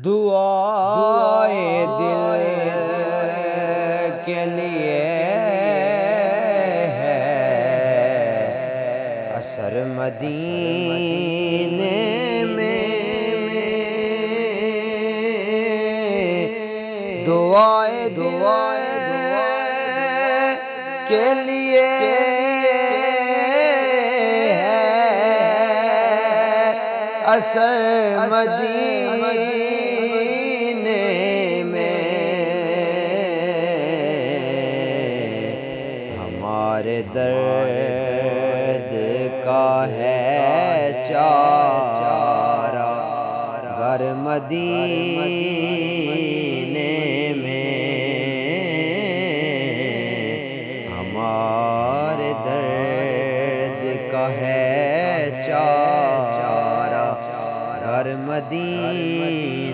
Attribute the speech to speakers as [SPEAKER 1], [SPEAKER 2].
[SPEAKER 1] دعائے دل کے لیے ہے اثر مدینے میں، دعائے دل کے لیے ہے اثر مدینے میں، ہمارے درد کا ہے چارہ گر مدینے میں، ہمارے درد کا ہے چارہ گر مدینے